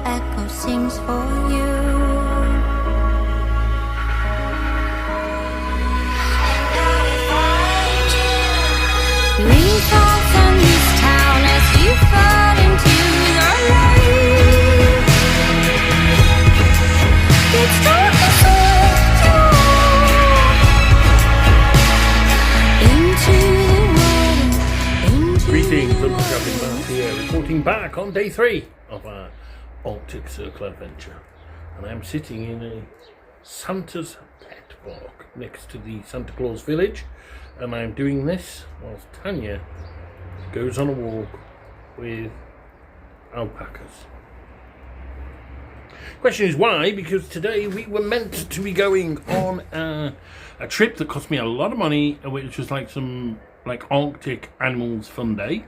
echo sings for you. Rain falls on this town as you fall into the light. It's dark as into the water. Greetings, I'm Gavin Matt here, reporting back on day 3 of our Arctic Circle adventure. And I'm sitting in a Santa's pet park next to the Santa Claus village. And I'm doing this whilst Tanya goes on a walk with alpacas. Question is why? Because today we were meant to be going on a trip that cost me a lot of money, which was like some Arctic animals fun day.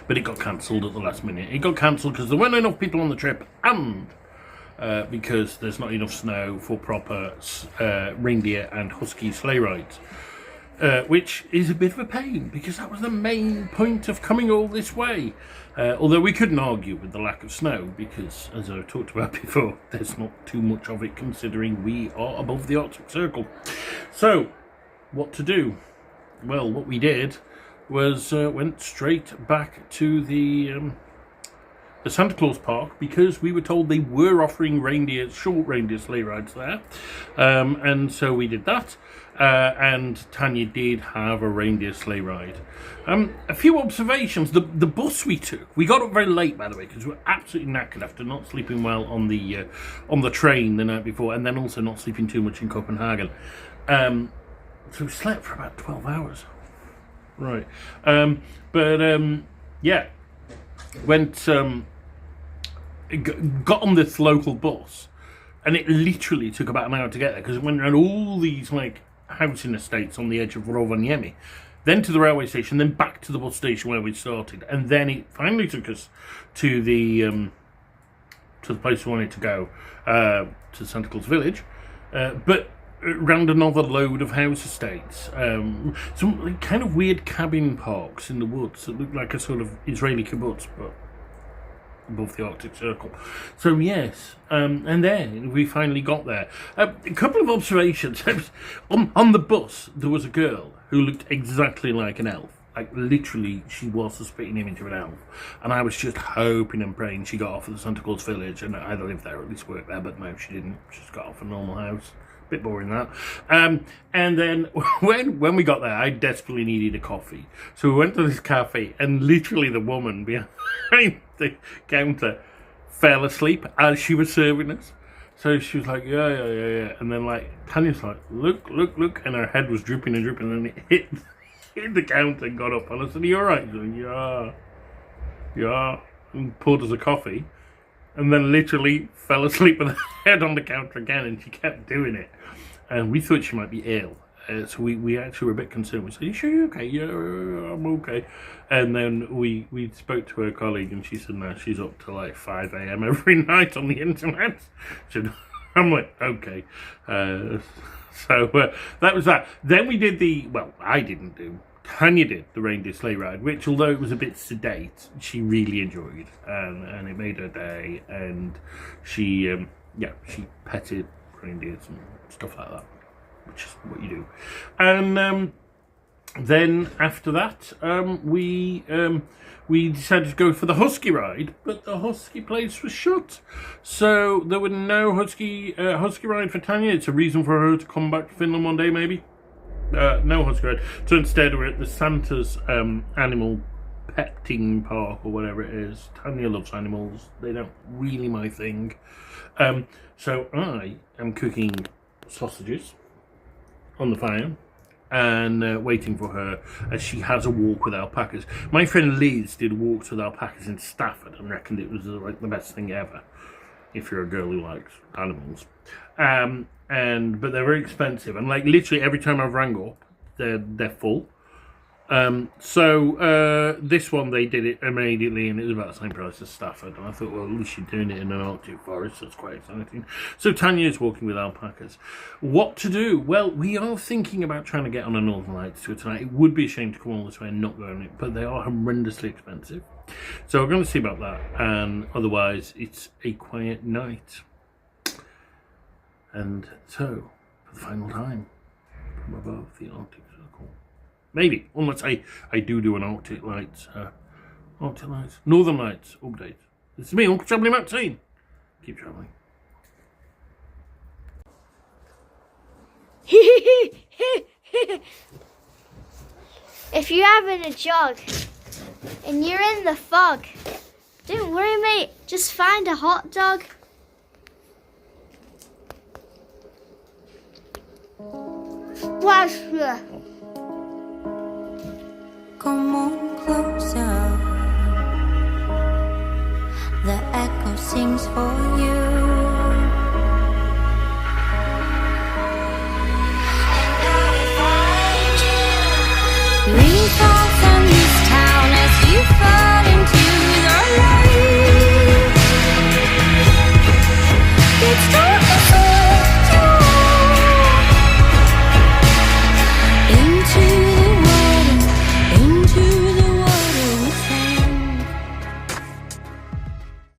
But it got cancelled at the last minute. It got cancelled because there weren't enough people on the trip, and because there's not enough snow for proper reindeer and husky sleigh rides. Which is a bit of a pain, because that was the main point of coming all this way. Although we couldn't argue with the lack of snow, because, as I talked about before, there's not too much of it considering we are above the Arctic Circle. So, what to do? Well, what we did was went straight back to the Santa Claus Park, because we were told they were offering short reindeer sleigh rides there. And so we did that. And Tanya did have a reindeer sleigh ride. A few observations. The bus we took, we got up very late, by the way, because we were absolutely knackered after not sleeping well on the train the night before, and then also not sleeping too much in Copenhagen. So we slept for about 12 hours. Right. Yeah. Got on this local bus, and it literally took about an hour to get there, because it went around all these housing estates on the edge of Rovaniemi, then to the railway station, then back to the bus station where we started, and then it finally took us to the place we wanted to go, to Santa Claus village, but around another load of house estates, some kind of weird cabin parks in the woods that looked like a sort of Israeli kibbutz, but above the Arctic Circle. So yes, and then we finally got there. A couple of observations. On the bus, there was a girl who looked exactly like an elf. Like, literally, she was the spitting image of an elf. And I was just hoping and praying she got off at the Santa Claus village and either lived there or at least worked there, but no, she didn't. She just got off a normal house. Bit boring, that. And then when we got there, I desperately needed a coffee, so we went to this cafe, and literally the woman behind the counter fell asleep as she was serving us. So she was like, yeah, and then Tanya's like, look, and her head was drooping, and it hit the counter and got up, and I said, are you alright? She's like, yeah, and poured us a coffee. And then literally fell asleep with her head on the counter again, and she kept doing it. And we thought she might be ill. So we actually were a bit concerned. We said, are you sure you're okay? Yeah, I'm okay. And then we spoke to her colleague, and she said, no, she's up till 5 a.m. every night on the internet. I'm like, okay. So that was that. Then we did I didn't do. Tanya did the reindeer sleigh ride, which, although it was a bit sedate, she really enjoyed, and it made her day. And she petted reindeers and stuff like that, which is what you do. And then after that, we decided to go for the husky ride, but the husky place was shut, so there were no husky ride for Tanya. It's a reason for her to come back to Finland one day, maybe. No husky ride. So instead we're at the Santa's animal petting park, or whatever it is. Tanya loves animals. They don't really my thing. So I am cooking sausages on the fire and waiting for her as she has a walk with alpacas. My friend Liz did walks with alpacas in Stafford and reckoned it was the best thing ever, if you're a girl who likes animals. But they're very expensive, and literally every time I've rang up, they're full. This one, they did it immediately, and it was about the same price as Stafford. And I thought, well, at least you're doing it in an Arctic forest. That's quite exciting. So Tanya is walking with alpacas. What to do? Well, we are thinking about trying to get on a Northern Lights tour tonight. It would be a shame to come all this way and not go on it, but they are horrendously expensive. So we're going to see about that, and otherwise it's a quiet night. And so, for the final time, from above the Arctic Circle. Maybe, unless I do an Arctic Lights, Northern Lights update. This is me, Uncle Travelling Maxine. Keep travelling. If you're having a jog and you're in the fog, don't worry, mate. Just find a hot dog. Wash ya. Come on closer. The echo sings for you.